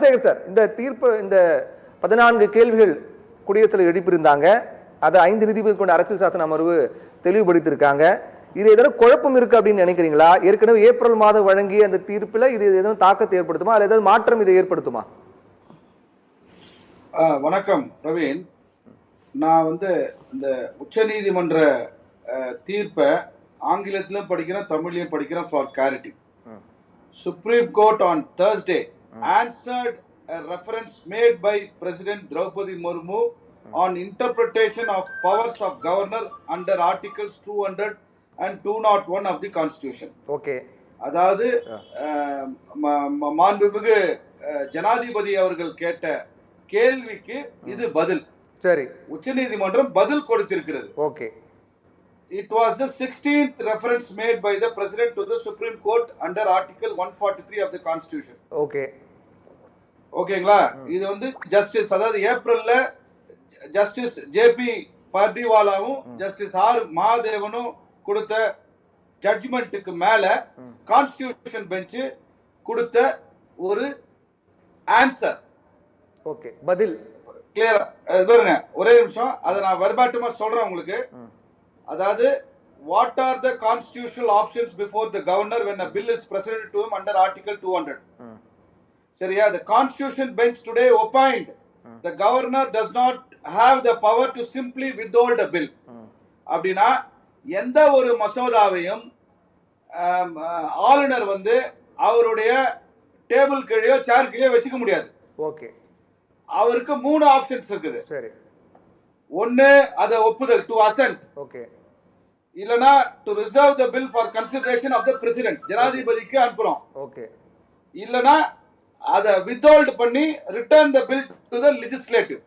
Chandrasekhar sir, இந்த தீர்ப்பு, இந்த 14 கேள்விகள் குடியரசுத் எழுப்பியிருந்தாங்க. அதை 5 நீதிபதிகள் கொண்ட அரசியல் சாசன அமர்வு தெளிவுபடுத்தியிருக்காங்க. இது ஏதாவது குழப்பம் இருக்கு அப்படின்னு நினைக்கிறீங்களா? ஏற்கனவே ஏப்ரல் மாதம் வழங்கிய அந்த தீர்ப்புல இது எதுவும் தாக்கத்தை ஏற்படுத்துமா, அல்லது ஏதாவது மாற்றம் இதை ஏற்படுத்துமா? வணக்கம் பிரவீன். நான் இந்த உச்ச நீதிமன்ற தீர்ப்பை ஆங்கிலத்திலும் படிக்கிறேன், தமிழ்லையும் படிக்கிறேன் for clarity. Supreme Court on Thursday answered a reference made by President Draupadi Murmu on interpretation of powers of governor under Articles 200 and 201 of the Constitution. Okay. அதாவது மாண்புமிகு ஜனாதிபதி அவர்கள் கேட்ட கேள்விக்கு இது பதில். சரி, உச்சநீதிமன்றம் பதில் கொடுத்திருக்கிறது. Okay. It was the 16th reference made by the President to the Supreme Court under Article 143 of the Constitution. Okay. ஓகேங்களா? இது ஜஸ்டிஸ், அதாவது ஏப்ரல்ல ஜஸ்டிஸ் ஜேபி பர்டிவாலாவும் ஜஸ்டிஸ் ஆர் மகாதேவனும் கொடுத்த ஜட்ஜ்மெண்ட்டுக்கு மேல கான்ஸ்டிடியூஷன் பெஞ்ச் கொடுத்த ஒரு ஆன்சர். ஓகே, பதில் கிளியரா பாருங்க. ஒரே நிமிஷம், அதை நான் வெர்பாட்டிமா சொல்றேன் உங்களுக்கு. அதாவது, what are the constitutional options before the governor when a bill is presented to him under Article 200? சரியா? The Constitution bench today opined the governor does not have the power to simply withhold a bill. அப்படின்னா எந்த ஒரு மசோதாவையும் ஆளுநர் அவருடைய table கீழே சேர் கீழே வச்சுக்க முடியாது. ஓகே. அவருக்கு 3 ஆப்ஷன்ஸ் இருக்குது. சரி. ஒன்னு அத ஒப்புதல், டு அசென்ட். ஓகே. இல்லனா to reserve the bill for consideration of the president, ஜனாதிபதிக்கு அனுப்புறோம். ஓகே. இல்லனா அத வித்ஹோல்ட் பண்ணி return the bill to the legislative,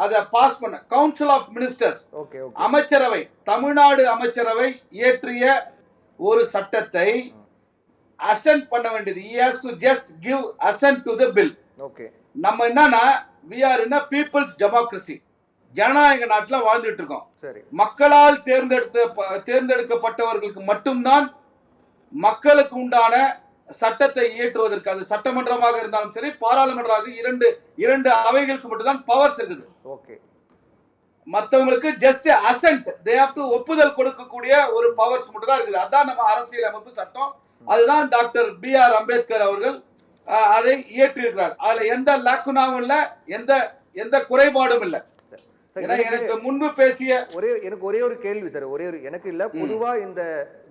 அத பாஸ் பண்ண கவுன்சில் ஆஃப் மினிஸ்டர்ஸ். ஓகே. அமைச்சரவை, தமிழ்நாடு அமைச்சரவை இயற்றிய ஒரு சட்டத்தை அசென்ட் பண்ண வேண்டியது. he has to just give assent to the bill. Okay. நம்ம என்னன்னா, we are in a people's democracy, ஜனநாயக நாட்டில் வாழ்ந்துட்டு இருக்கோம். மக்களால் தேர்ந்தெடுக்கப்பட்டவர்களுக்கு மட்டும்தான் மக்களுக்கு உண்டான சட்டத்தை இயற்றுவதற்கு, அது சட்டமன்றமாக இருந்தாலும் சரி, பாராளுமன்றமாக, இரண்டு அவைகளுக்கு மட்டும்தான் பவர்ஸ் இருக்குது. ஓகே. மற்றவங்களுக்கு just ascent, they have to ஒப்புதல் கொடுக்கக்கூடிய ஒரு பவர்ஸ் மட்டும் தான் இருக்குது. அதான் நம்ம அரசியல் அமைப்பு சட்டம். அதுதான் டாக்டர் BR அம்பேத்கர் அவர்கள் அதை இயற்றியிருக்கிறார். அதுல எந்த லாக்குனாவும் இல்ல, எந்த குறைபாடும் இல்லை. எனக்கு முன்பு பேசிய எனக்கு ஒரே ஒரு கேள்வி சார், எனக்கு இல்ல, பொதுவா இந்த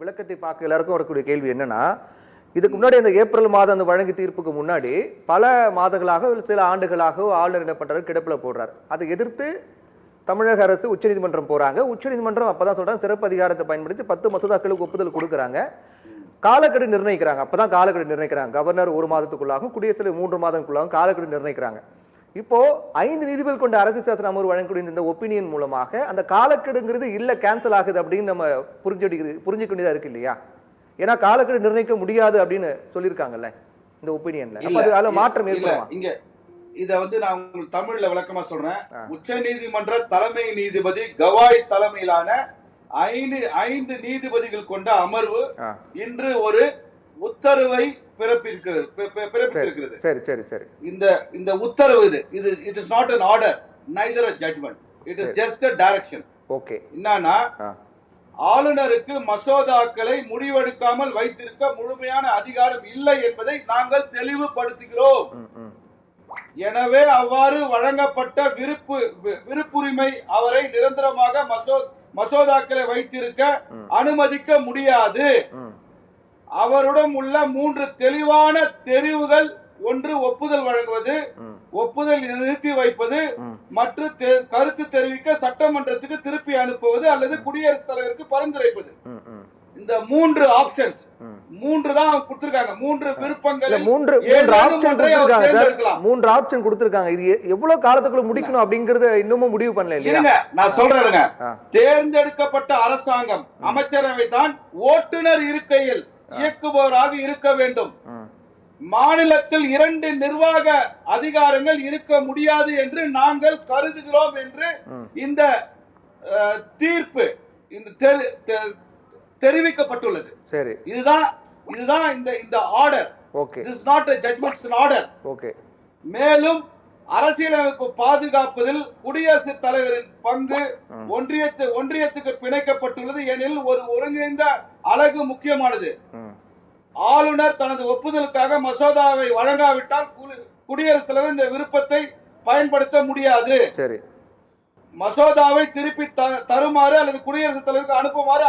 விளக்கத்தை பார்க்க எல்லாருக்கும் வரக்கூடிய கேள்வி என்னன்னா, இதுக்கு முன்னாடி இந்த ஏப்ரல் மாதம் அந்த வழங்கி தீர்ப்புக்கு முன்னாடி பல மாதங்களாக, சில ஆண்டுகளாக ஆளுநர் என்ன பண்றாரு, கிடப்பில் போடுறாரு. அதை எதிர்த்து தமிழக அரசு உச்சநீதிமன்றம் போறாங்க. உச்சநீதிமன்றம் அப்பதான் சொல்றாங்க, சிறப்பு அதிகாரத்தை பயன்படுத்தி 10 மசோதாக்களுக்கு ஒப்புதல் கொடுக்குறாங்க. காலக்கெடு நிர்ணயிக்கிறாங்க. அப்பதான் காலக்கெடு நிர்ணயிக்கிறாங்க. கவர்னர் 1 மாதத்துக்குள்ளாகும், குடியரசுத் 3 மாதங்களுக்குள்ளாகும் காலக்கெடு நிர்ணயிக்கிறாங்க. இப்போ 5 நீதிபதிகள் கொண்ட அரசியல் சாசன அமர்வு வழங்கக்கூடிய இந்த ஒப்பீனியன் மூலமாக அந்த காலக்கெடுங்கிறது இல்ல, கேன்சல் ஆகுது அப்படின்னு நம்ம புரிஞ்சுக்க வேண்டியதா இருக்கு இல்லையா? ஏன்னா காலக்கெடு நிர்ணயிக்க முடியாது அப்படின்னு சொல்லியிருக்காங்கல்ல இந்த ஒப்பீனியன்ல. அதுல மாற்றம் ஏற்படும். இங்க இத நான் உங்களுக்கு தமிழ்ல விளக்கமா சொல்றேன். உச்ச நீதிமன்ற தலைமை நீதிபதி கவாய் தலைமையிலான 5 நீதிபதிகள் கொண்ட அமர்வு இன்று ஒரு உத்தரவை பிறப்பித்திருக்கிறது. சரி சரி சரி. இந்த உத்தரவு இது it is not an order, neither a judgment, it is just a direction. Okay. என்னன்னா, ஆளுநருக்கு மசோதாக்களை முடிவெடுக்காமல் வைத்திருக்க முழுமையான அதிகாரம் இல்லை என்பதை நாங்கள் தெளிவுபடுத்துகிறோம். எனவே அவ்வாறு வழங்கப்பட்ட விருப்புரிமை அவரை நிரந்தரமாக மசோதாக்களை வைத்திருக்க அனுமதிக்க முடியாது. அவருடன் உள்ள 3 தெளிவான தெரிவுகள்: ஒன்று, ஒப்புதல் வழங்குவது, ஒப்புதல் நிறுத்தி வைப்பது, மற்றும் கருத்து தெரிவிக்க சட்டமன்றத்துக்கு திருப்பி அனுப்புவது அல்லது குடியரசுத் தலைவருக்கு பரிந்துரைப்பது. இந்த 3 ஆப்ஷன்ஸ், 3 தான் கொடுத்திருக்காங்க. 3 விருப்பங்கள், 3 ஆப்ஷன் கொடுத்திருக்காங்க. இது எவ்வளவு காலத்துக்குள்ள முடிக்கணும் அப்படிங்கறத இன்னமும் முடிவு பண்ணல இல்லையா? நான் சொல்றேன். தேர்ந்தெடுக்கப்பட்ட அரசாங்கம், அமைச்சரவை தான் ஓட்டுநர் இருக்கையில் இயக்குபவராக இருக்க வேண்டும். மாநிலத்தில் 2 நிர்வாக அதிகாரங்கள் இருக்க முடியாது என்று நாங்கள் கருதுகிறோம் என்று இந்த தீர்ப்பு தெரிவிக்கப்பட்டுள்ளது. சரி, இதுதான் இந்த order. Okay. This is not a judgment, it's an order. Okay. மேலும் அரசியலமைப்பு பாதுகாப்பதில் குடியரசுத் தலைவரின் பங்கு ஒன்றியத்துக்கு பிணைக்கப்பட்டுள்ளது. எனில் ஒரு ஒருங்கிணைந்த அலகு முக்கியமானது. ஆளுநர் தனது ஒப்புதலுக்காக மசோதாவை வழங்காவிட்டால் குடியரசுத் தலைவர் இந்த விருப்பத்தை பயன்படுத்த முடியாது. சரி, மசோதாவை திருப்பி தருமாறு அல்லது குடியரசுத் தலைவருக்கு அனுப்புமாறு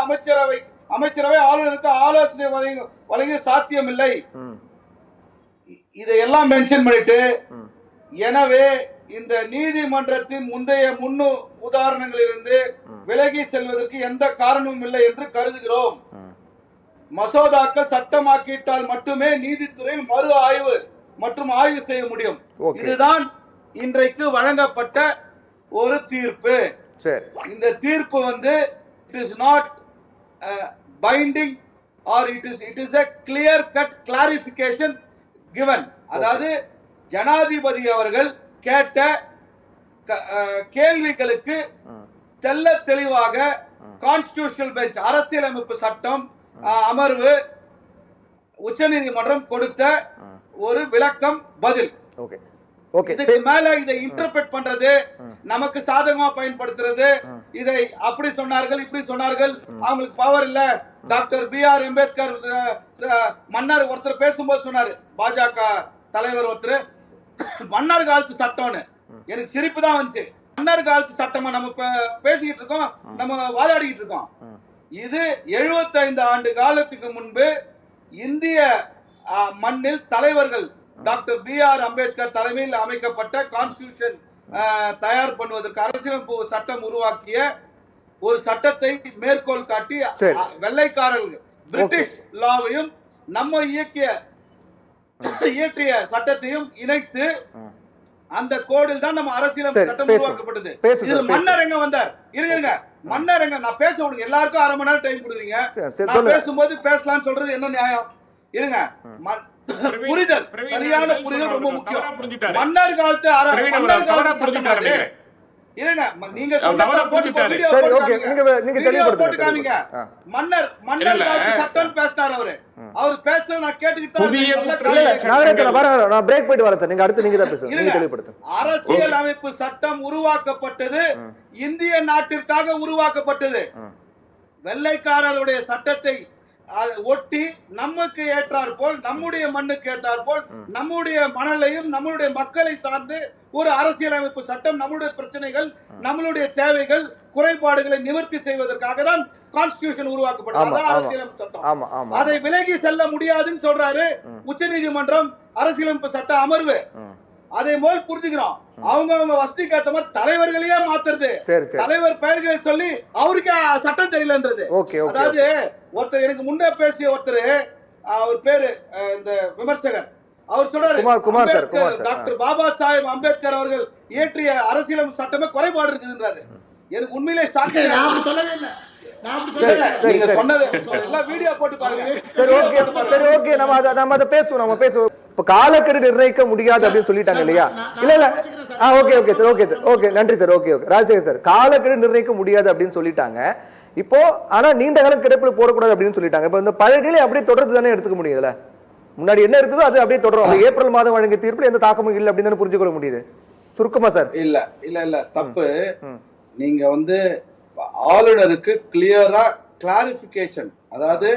அமைச்சரவை ஆளுநருக்கு ஆலோசனை வழங்கிய சாத்தியமில்லை. இதையெல்லாம் மென்ஷன் பண்ணிட்டு, எனவே இந்த நீதிமன்றத்தின் முந்தைய உதாரணங்களிலிருந்து விலகி செல்வதற்கு எந்த காரணமும் இல்லை என்று கருதுகிறோம். மசோதாக்கள் சட்டமாக்கிட்டால் மட்டுமே நீதித்துறையில் மறு ஆய்வு மற்றும் ஆய்வு செய்ய முடியும். இதுதான் இன்றைக்கு வழங்கப்பட்ட ஒரு தீர்ப்பு. இந்த தீர்ப்பு வந்து it is not binding R it is a clear cut clarification given. அதாவது ஜனாதிபதி அவர்கள் கேட்ட கேள்விகளுக்கு தெள்ள தெளிவாக கான்ஸ்டிடியூஷனல் பெஞ்ச் அரசியலமைப்பு சட்டம் அமர்வு உச்சநீதிமன்றம் கொடுத்த ஒரு விளக்கம் பதில். இதுக்கு மேல இதை இன்டர்பிரட் பண்றது, நமக்கு சாதகமா பயன்படுத்துறது, இதை அப்படி சொன்னார்கள் இப்படி சொன்னார்கள், அவங்களுக்கு பவர் இல்ல. Doctor B.R. அம்பேத்கர் மன்னர் ஒருத்தர் பேசும்போது சொன்னாரு, பாஜக தலைவர் ஒருத்தர், மன்னர் காலத்து சட்டம்னு. எனக்கு சிரிப்பு தான் வந்துச்சு. மன்னர் காலத்து சட்டமா நம்ம பேசிக்கிட்டு இருக்கோம், நம்ம வாதாடிக்கிட்டு இருக்கோம். இது 75 ஆண்டு காலத்துக்கு முன்பு இந்திய மண்ணில் தலைவர்கள் டாக்டர் B.R. அம்பேத்கர் தலைமையில் அமைக்கப்பட்ட கான்ஸ்டிடியூஷன் தயார் பண்ணுவதற்கு அரசியலமைப்பு சட்டம் உருவாக்கிய ஒரு சட்டத்தை மேற்கோள் காட்டி வெள்ளைக்காரர்கள் பிரிட்டிஷ் லாவையும் நம்ம இயற்றிய சட்டத்தையும் இணைத்து அந்த கோடில் தான் நம்ம அரசியலமைப்பு சட்டம் உருவாக்கப்பட்டது. இதுல மன்னர் எங்க வந்தார்? இருங்க, மன்னர் எங்க? நான் பேச விடுங்க. எல்லாருக்கும் 1/2 மணி நேரம் டைம் கொடுக்குறீங்க. நான் பேசும்போது பேசலாம்னு சொல்றது என்ன நியாயம்? இருங்க, புரிதல், சரியான புரிதல் ரொம்ப முக்கியம். மன்னர் காலத்து இருங்க, நீங்க மன்னர் காலத்து சட்டம் பேசினார். அவர் பேசுறது நான் கேட்டுக்கிட்டு அரசியல் அமைப்பு சட்டம் உருவாக்கப்பட்டது இந்திய நாட்டிற்காக உருவாக்கப்பட்டது. வெள்ளைக்காரருடைய சட்டத்தை ஒட்டி நமக்கு ஏற்றார் போல், நம்முடைய மண்ணுக்கு ஏற்றார் போல், நம்முடைய மணலையும் நம்மளுடைய மக்களை சார்ந்து ஒரு அரசியலமைப்பு சட்டம் நம்முடைய பிரச்சனைகள், நம்மளுடைய தேவைகள், குறைபாடுகளை நிவர்த்தி செய்வதற்காக தான் கான்ஸ்டிடியூஷன் உருவாக்கப்பட்டது. அரசியலமைப்பு சட்டம் அதை விலகி செல்ல முடியாதுன்னு சொல்றாரு உச்சநீதிமன்றம் அரசியலமைப்பு சட்ட அமர்வு. அதை போல் புரிஞ்சுக்கிறோம். அவங்க வசதிக்கு ஏற்ற மாதிரி தலைவர்களையே மாத்துறது, தலைவர் பெயர்களை சொல்லி அவருக்கு சட்டம் தெரியலன்றது. அதாவது ஒருத்தர் எனக்கு முன்னே பேசிய ஒருத்தர், அவர் பேரு இந்த விமர்சகர், அவர் சொல்றாரு டாக்டர் பாபா சாஹேப் அம்பேத்கர் அவர்கள் இயற்றிய அரசியலமைப்பு சட்டமே குறைபாடு இருக்குதுன்றாரு. எனக்கு உண்மையிலே சொல்லவே இல்லை. நீங்க சொன்னது எல்லாம் வீடியோ போட்டு பாருங்க. நம்ம அதை பேசுவோம், நம்ம பேசுவோம். இப்ப காலக்கெடு நிர்ணயிக்க முடியாது அப்படின்னு சொல்லிட்டாங்க இல்லையா? இல்ல ஓகே நன்றி சார். ஓகே ராஜசேகர் சார், காலக்கெடு நிர்ணயிக்க முடியாது அப்படின்னு சொல்லிட்டாங்க. இப்போ ஆனா நீண்ட காலம் கிடப்பில் போடக்கூடாது அப்படின்னு சொல்லிட்டாங்க. இப்ப இந்த பழகிலே அப்படியே தொடர்ந்து தானே எடுத்துக்க முடியுதுல? முன்னாடி என்ன இருக்குதோ அது அப்படியே தொடரும். அந்த ஏப்ரல் மாதம் வழங்கிய தீர்ப்பில் எந்த தாக்கமும் இல்லை அப்படின்னு புரிஞ்சு கொள்ள முடியுது. சுருக்கமா சார். இல்ல தப்பு. நீங்க வந்து ஆளுநருக்கு கிளியரா கிளாரிபிகேஷன், அதாவது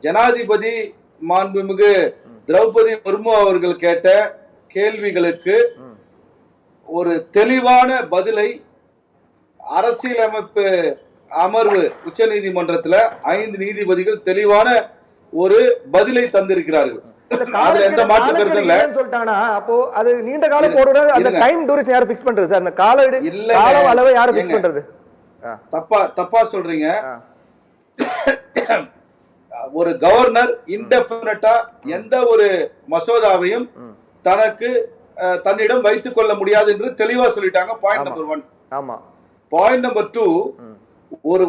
ஜனாதிபதி மாண்புமிகு திரௌபதி முர்மு அவர்கள் கேட்ட கேள்விகளுக்கு ஒரு தெளிவான பதிலை அரசியலமைப்பு அமர்வு உச்ச நீதிமன்றத்தில் 5 நீதிபதிகள் தெளிவான ஒரு பதிலை தந்திருக்கிறார்கள். அதுல எந்த மாற்று கருத்து இல்ல. சொல்லிட்டாங்கன்னா அப்போ அது நீண்ட காலம் போடுறது, அந்த டைம் டியூரேஷன் யார் ஃபிக்ஸ் பண்றது சார்? அந்த கால அளவை யார் ஃபிக்ஸ் பண்றது? தப்பா சொல்றீங்க. ஒரு கவர்னர் இன்டெஃபினிட்டா எந்த ஒரு மசோதாவையும் தன்னிடம் வைத்துக் கொள்ள முடியாது என்று தெளிவா சொல்லிட்டாங்க. Point number 1. ஆமா. பாயிண்ட் நம்பர் 2,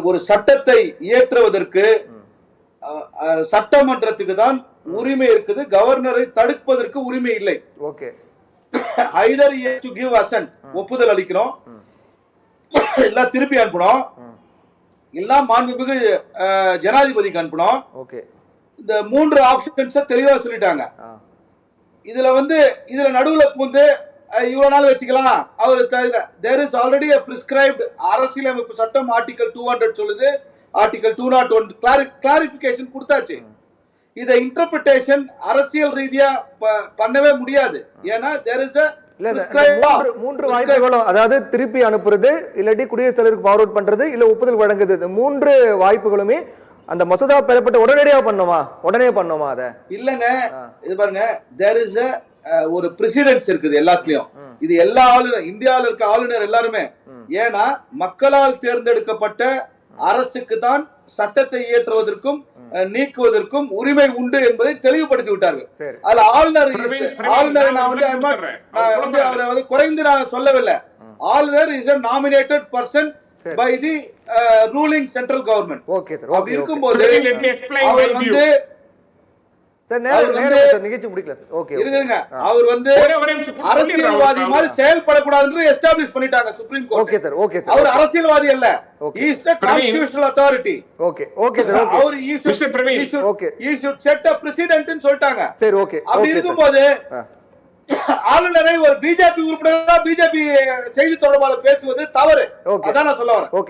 ஒரு சட்டத்தை இயற்றுவதற்கு சட்டமன்றத்துக்கு தான் உரிமை இருக்குது, கவர்னரை தடுப்பதற்கு உரிமை இல்லை. Okay. either he has to give assent, ஒப்புதல் அளிக்கணும், இல்ல திருப்பி அனுப்பணும், இல்ல மாண்புமிகு ஜனாதிபதிக்கு அனுப்பணும். ஓகே. இந்த 3 ஆப்ஷன்ஸ் தெளிவா சொல்லிட்டாங்க. இதுல வந்து இதுல நடுவுல பூந்து இவ்வளவு நாள் வச்சுக்கலாம் அவர் தேர் இஸ் ஆல்ரெடி பிரிஸ்கிரைப்டு அரசியலமைப்பு சட்டம் ஆர்டிகல் 200 சொல்லுது, ஆர்டிகல் 201 கிளாரிபிகேஷன் கொடுத்தாச்சு. இதை இன்டர்பிரிட்டேஷன் அரசியல் ரீதியா பண்ணவே முடியாது. ஏன்னா தேர் இஸ் மூன்று வாய்ப்புகளும், அதாவது திருப்பி அனுப்புறது, இல்லாட்டி குடியரசுத் தலைவருக்கு ஃபார்வர்ட் பண்றது, இல்ல ஒப்புதல் வழங்குது, இந்த மூன்று வாய்ப்புகளுமே அந்த மசோதா பெறப்பட்ட உடனடியா உடனே பண்ணுமா? அத இல்லங்க, இது பாருங்க, தேர் இஸ் ஒரு பிரசிடென்ட்ஸ் இருக்குது எல்லாத்துலயும். இது எல்லா ஆளுநர், இந்தியாவில் இருக்க ஆளுநர் எல்லாருமே, ஏன்னா மக்களால் தேர்ந்தெடுக்கப்பட்ட அரசுக்கு தான் சட்டத்தை இயற்றுவதற்கும் நீக்குவதற்கும் உரிமை உண்டு என்பதை தெளிவுபடுத்தி விட்டார்கள். அதுல ஆளுநரை நான் வந்து அவரை வந்து குறைந்து நான் சொல்லவில்லை. ஆளுநர் is a nominated person by the ruling central government. Okay sir. அப்படி இருக்கும்போது அவர் வந்து நிகழ்ச்சி முடிக்கல. ஓகே இருங்க, அவர் வந்து அரசியல்வாதி மாதிரி செயல்படக்கூடாதுன்னு எஸ்டாப்லிஷ் பண்ணிட்டாங்க supreme court. Okay sir. Okay sir. அவர் அரசியல்வாதி அல்ல, he is the constitutional authority. Okay okay sir. அவர் he should set a precedent ன்னு சொல்லிட்டாங்க. சரி, ஓகே. அப்படி இருக்கும்போது ஆளுநரை ஒரு பிஜேபி உறுப்பினரா பிஜேபி செய்தி தொடர்பாளர் பேசுவது தவறு. அதான் நான் சொல்ல வரேன்.